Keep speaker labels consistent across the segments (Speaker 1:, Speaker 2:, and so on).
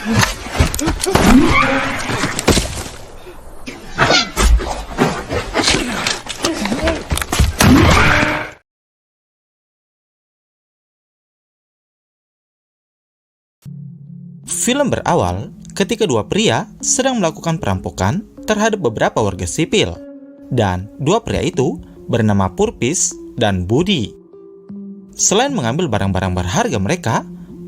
Speaker 1: Film berawal ketika dua pria sedang melakukan perampokan terhadap beberapa warga sipil. Dan dua pria itu bernama Purvis dan Budi. Selain mengambil barang-barang berharga mereka,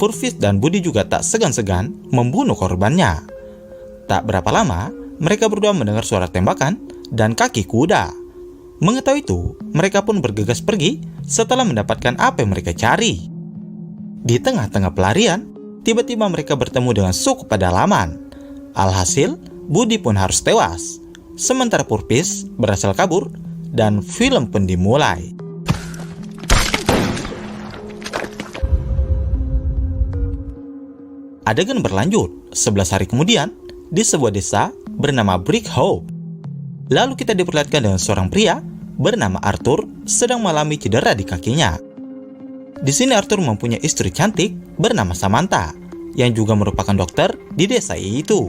Speaker 1: Purvis dan Budi juga tak segan-segan membunuh korbannya. Tak berapa lama, mereka berdua mendengar suara tembakan dan kaki kuda. Mengetahui itu, mereka pun bergegas pergi setelah mendapatkan apa yang mereka cari. Di tengah-tengah pelarian, tiba-tiba mereka bertemu dengan suku pedalaman. Alhasil, Budi pun harus tewas, sementara Purvis berhasil kabur dan film pun dimulai. Adegan berlanjut 11 hari kemudian di sebuah desa bernama Brick Hope. Lalu kita diperlihatkan dengan seorang pria bernama Arthur sedang mengalami cedera di kakinya. Di sini Arthur mempunyai istri cantik bernama Samantha, yang juga merupakan dokter di desa itu.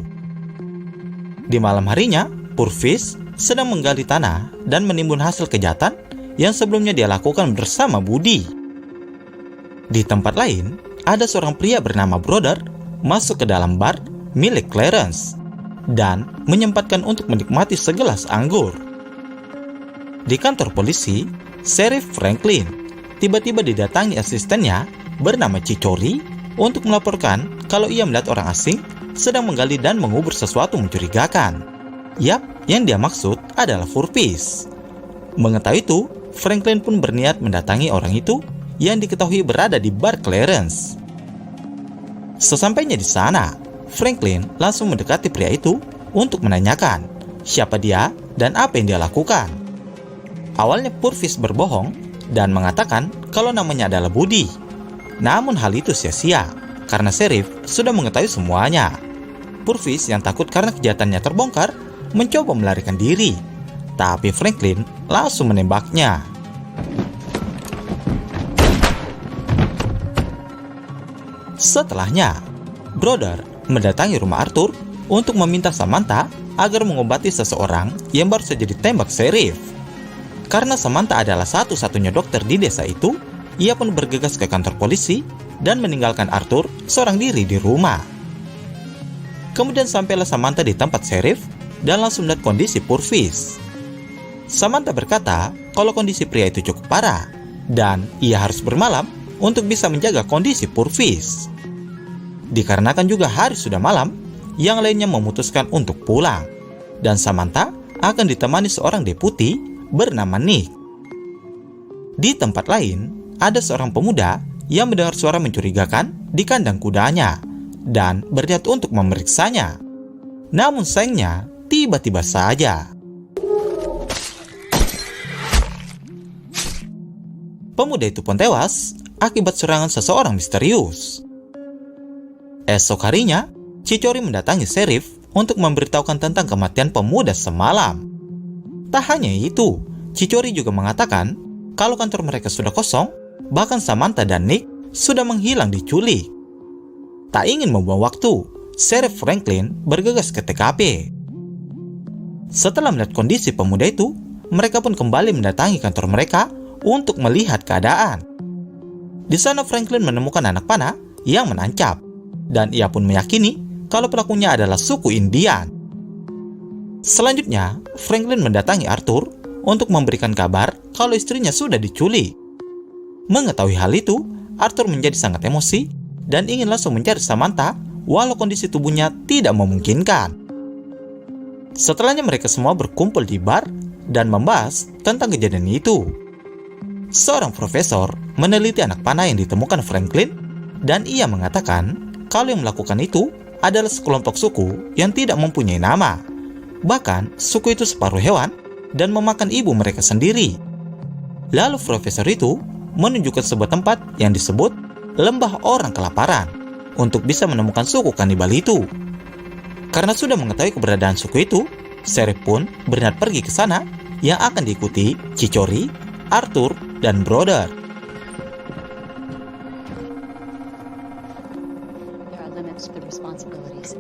Speaker 1: Di malam harinya, Purvis sedang menggali tanah dan menimbun hasil kejahatan yang sebelumnya dia lakukan bersama Budi. Di tempat lain, ada seorang pria bernama Brother masuk ke dalam bar milik Clarence dan menyempatkan untuk menikmati segelas anggur. Di kantor polisi, Sheriff Franklin tiba-tiba didatangi asistennya bernama Chicory untuk melaporkan kalau ia melihat orang asing sedang menggali dan mengubur sesuatu mencurigakan. Yap, yang dia maksud adalah Purvis. Mengetahui itu, Franklin pun berniat mendatangi orang itu yang diketahui berada di bar Clarence. Sesampainya di sana, Franklin langsung mendekati pria itu untuk menanyakan siapa dia dan apa yang dia lakukan. Awalnya Purvis berbohong dan mengatakan kalau namanya adalah Budi. Namun hal itu sia-sia karena Sheriff sudah mengetahui semuanya. Purvis yang takut karena kejahatannya terbongkar mencoba melarikan diri, tapi Franklin langsung menembaknya. Setelahnya, Brother mendatangi rumah Arthur untuk meminta Samantha agar mengobati seseorang yang baru saja ditembak Sheriff. Karena Samantha adalah satu-satunya dokter di desa itu, ia pun bergegas ke kantor polisi dan meninggalkan Arthur seorang diri di rumah. Kemudian sampailah Samantha di tempat Sheriff dan langsung melihat kondisi Purvis. Samantha berkata kalau kondisi pria itu cukup parah dan ia harus bermalam untuk bisa menjaga kondisi Purvis. Dikarenakan juga hari sudah malam, yang lainnya memutuskan untuk pulang dan Samantha akan ditemani seorang deputi bernama Nick. Di tempat lain, ada seorang pemuda yang mendengar suara mencurigakan di kandang kudanya dan berniat untuk memeriksanya. Namun sayangnya, tiba-tiba saja pemuda itu pun tewas akibat serangan seseorang misterius. Esok harinya, Chicory mendatangi Sheriff untuk memberitahukan tentang kematian pemuda semalam. Tak hanya itu, Chicory juga mengatakan kalau kantor mereka sudah kosong, bahkan Samantha dan Nick sudah menghilang diculik. Tak ingin membuang waktu, Sheriff Franklin bergegas ke TKP. Setelah melihat kondisi pemuda itu, mereka pun kembali mendatangi kantor mereka untuk melihat keadaan. Di sana Franklin menemukan anak panah yang menancap, dan ia pun meyakini kalau pelakunya adalah suku Indian. Selanjutnya, Franklin mendatangi Arthur untuk memberikan kabar kalau istrinya sudah diculik. Mengetahui hal itu, Arthur menjadi sangat emosi dan ingin langsung mencari Samantha walau kondisi tubuhnya tidak memungkinkan. Setelahnya mereka semua berkumpul di bar dan membahas tentang kejadian itu. Seorang profesor meneliti anak panah yang ditemukan Franklin dan ia mengatakan kalau yang melakukan itu adalah sekelompok suku yang tidak mempunyai nama. Bahkan, suku itu separuh hewan dan memakan ibu mereka sendiri. Lalu profesor itu menunjukkan sebuah tempat yang disebut Lembah Orang Kelaparan untuk bisa menemukan suku kanibal itu. Karena sudah mengetahui keberadaan suku itu, Sheriff pun berniat pergi ke sana yang akan diikuti Chicory, Arthur, dan Brother.
Speaker 2: grasp the responsibilities.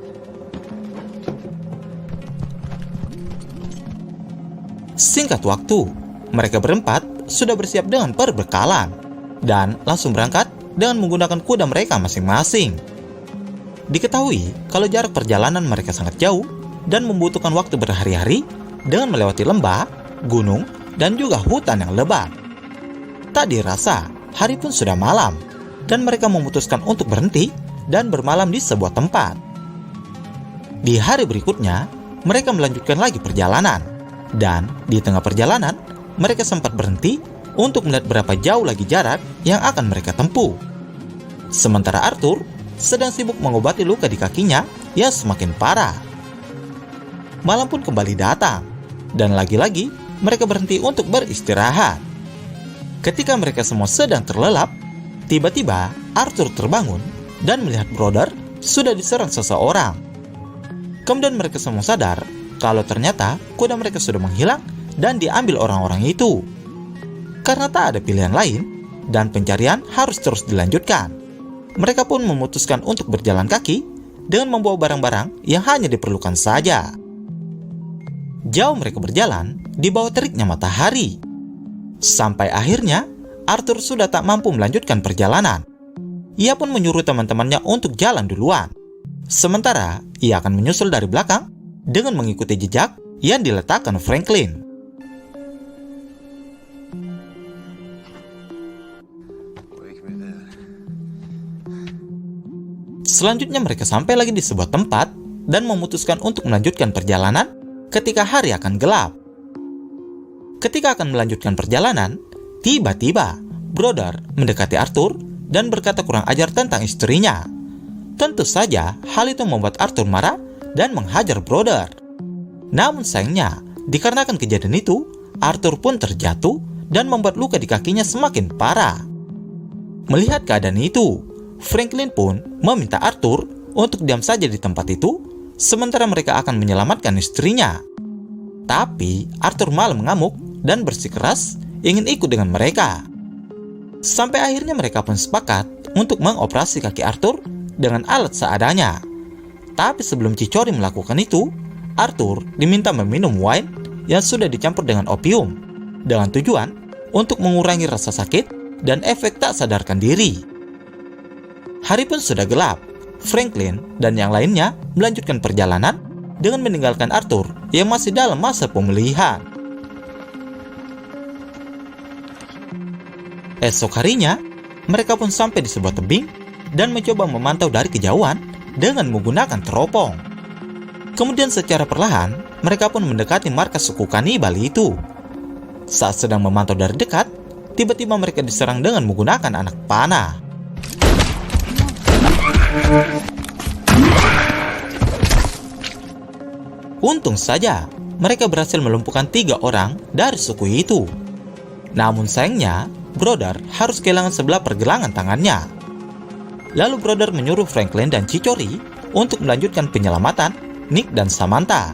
Speaker 1: Singkat waktu, mereka berempat sudah bersiap dengan perbekalan dan langsung berangkat dengan menggunakan kuda mereka masing-masing. Diketahui kalau jarak perjalanan mereka sangat jauh dan membutuhkan waktu berhari-hari dengan melewati lembah, gunung, dan juga hutan yang lebat. Tak dirasa, hari pun sudah malam dan mereka memutuskan untuk berhenti dan bermalam di sebuah tempat. Di hari berikutnya, mereka melanjutkan lagi perjalanan. Dan di tengah perjalanan, mereka sempat berhenti untuk melihat berapa jauh lagi jarak yang akan mereka tempuh. Sementara Arthur sedang sibuk mengobati luka di kakinya yang semakin parah. Malam pun kembali datang, dan lagi-lagi mereka berhenti untuk beristirahat. Ketika mereka semua sedang terlelap, tiba-tiba Arthur terbangun dan melihat Brother sudah diserang seseorang. Kemudian mereka semua sadar kalau ternyata kuda mereka sudah menghilang dan diambil orang-orang itu. Karena tak ada pilihan lain dan pencarian harus terus dilanjutkan, mereka pun memutuskan untuk berjalan kaki dengan membawa barang-barang yang hanya diperlukan saja. Jauh mereka berjalan di bawah teriknya matahari. Sampai akhirnya Arthur sudah tak mampu melanjutkan perjalanan. Ia pun menyuruh teman-temannya untuk jalan duluan. Sementara ia akan menyusul dari belakang dengan mengikuti jejak yang diletakkan Franklin. Selanjutnya mereka sampai lagi di sebuah tempat dan memutuskan untuk melanjutkan perjalanan ketika hari akan gelap. Ketika akan melanjutkan perjalanan, tiba-tiba Brother mendekati Arthur dan berkata kurang ajar tentang istrinya. Tentu saja hal itu membuat Arthur marah dan menghajar Brother. Namun sayangnya, dikarenakan kejadian itu, Arthur pun terjatuh dan membuat luka di kakinya semakin parah. Melihat keadaan itu, Franklin pun meminta Arthur untuk diam saja di tempat itu, sementara mereka akan menyelamatkan istrinya. Tapi Arthur malah mengamuk dan bersikeras ingin ikut dengan mereka. Sampai akhirnya mereka pun sepakat untuk mengoperasi kaki Arthur dengan alat seadanya. Tapi sebelum Chicory melakukan itu, Arthur diminta meminum wine yang sudah dicampur dengan opium dengan tujuan untuk mengurangi rasa sakit dan efek tak sadarkan diri. Hari pun sudah gelap. Franklin dan yang lainnya melanjutkan perjalanan dengan meninggalkan Arthur yang masih dalam masa pemulihan. Esok harinya, mereka pun sampai di sebuah tebing dan mencoba memantau dari kejauhan dengan menggunakan teropong. Kemudian secara perlahan, mereka pun mendekati markas suku kanibal itu. Saat sedang memantau dari dekat, tiba-tiba mereka diserang dengan menggunakan anak panah. Untung saja, mereka berhasil melumpuhkan 3 orang dari suku itu. Namun sayangnya, Brother harus kehilangan sebelah pergelangan tangannya. Lalu Brother menyuruh Franklin dan Chicory untuk melanjutkan penyelamatan Nick dan Samantha.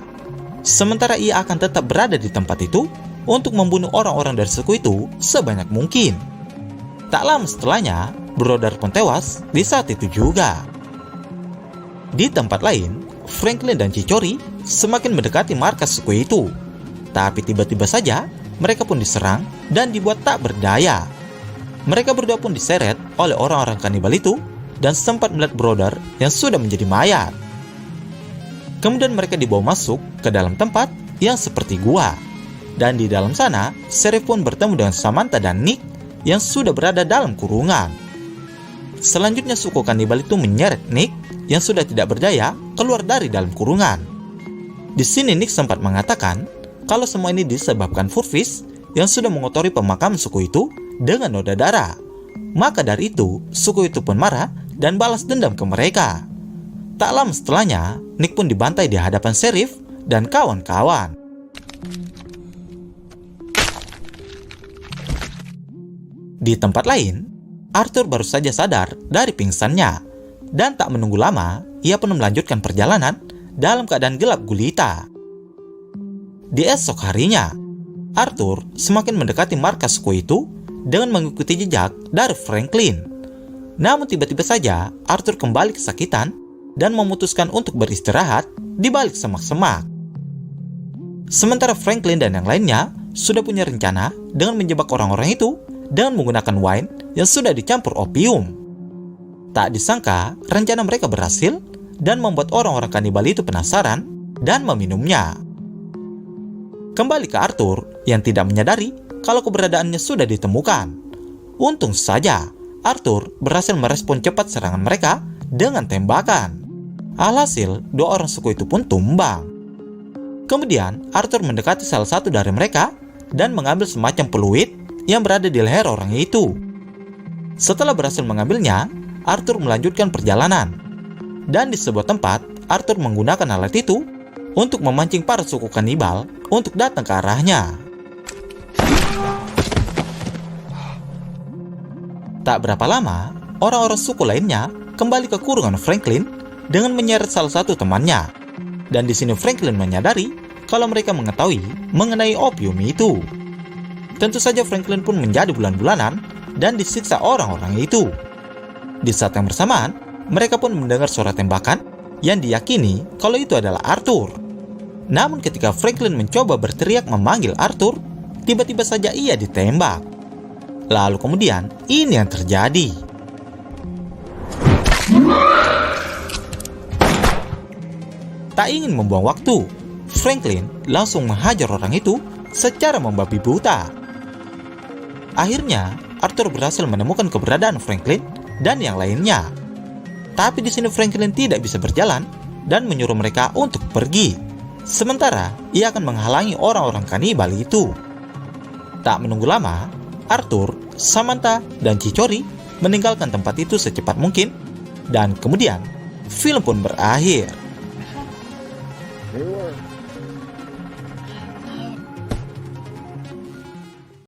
Speaker 1: Sementara ia akan tetap berada di tempat itu untuk membunuh orang-orang dari suku itu sebanyak mungkin. Tak lama setelahnya, Brother pun tewas di saat itu juga. Di tempat lain, Franklin dan Chicory semakin mendekati markas suku itu. Tapi tiba-tiba saja, mereka pun diserang dan dibuat tak berdaya. Mereka berdua pun diseret oleh orang-orang kanibal itu dan sempat melihat Brother yang sudah menjadi mayat. Kemudian mereka dibawa masuk ke dalam tempat yang seperti gua. Dan di dalam sana, Sheriff pun bertemu dengan Samantha dan Nick yang sudah berada dalam kurungan. Selanjutnya suku kanibal itu menyeret Nick yang sudah tidak berdaya keluar dari dalam kurungan. Di sini Nick sempat mengatakan kalau semua ini disebabkan Purvis yang sudah mengotori pemakaman suku itu dengan noda darah. Maka dari itu, suku itu pun marah dan balas dendam ke mereka. Tak lama setelahnya, Nick pun dibantai di hadapan Sheriff dan kawan-kawan. Di tempat lain, Arthur baru saja sadar dari pingsannya, dan tak menunggu lama, ia pun melanjutkan perjalanan dalam keadaan gelap gulita. Di esok harinya, Arthur semakin mendekati markas suku itu dengan mengikuti jejak dari Franklin. Namun tiba-tiba saja Arthur kembali kesakitan dan memutuskan untuk beristirahat di balik semak-semak. Sementara Franklin dan yang lainnya sudah punya rencana dengan menjebak orang-orang itu dengan menggunakan wine yang sudah dicampur opium. Tak disangka, rencana mereka berhasil dan membuat orang-orang kanibal itu penasaran dan meminumnya. Kembali ke Arthur yang tidak menyadari kalau keberadaannya sudah ditemukan. Untung saja, Arthur berhasil merespon cepat serangan mereka dengan tembakan. Alhasil, dua orang suku itu pun tumbang. Kemudian, Arthur mendekati salah satu dari mereka dan mengambil semacam peluit yang berada di leher orang itu. Setelah berhasil mengambilnya, Arthur melanjutkan perjalanan. Dan di sebuah tempat, Arthur menggunakan alat itu untuk memancing para suku kanibal untuk datang ke arahnya. Tak berapa lama, orang-orang suku lainnya kembali ke kurungan Franklin dengan menyeret salah satu temannya. Dan di sini Franklin menyadari kalau mereka mengetahui mengenai opium itu. Tentu saja Franklin pun menjadi bulan-bulanan dan disiksa orang-orang itu. Di saat yang bersamaan, mereka pun mendengar suara tembakan yang diyakini kalau itu adalah Arthur. Namun ketika Franklin mencoba berteriak memanggil Arthur, tiba-tiba saja ia ditembak. Lalu kemudian, ini yang terjadi. Tak ingin membuang waktu, Franklin langsung menghajar orang itu secara membabi buta. Akhirnya, Arthur berhasil menemukan keberadaan Franklin dan yang lainnya. Tapi di sini Franklin tidak bisa berjalan dan menyuruh mereka untuk pergi. Sementara, ia akan menghalangi orang-orang kanibal itu. Tak menunggu lama, Arthur, Samantha, dan Chicory meninggalkan tempat itu secepat mungkin. Dan kemudian, film pun berakhir.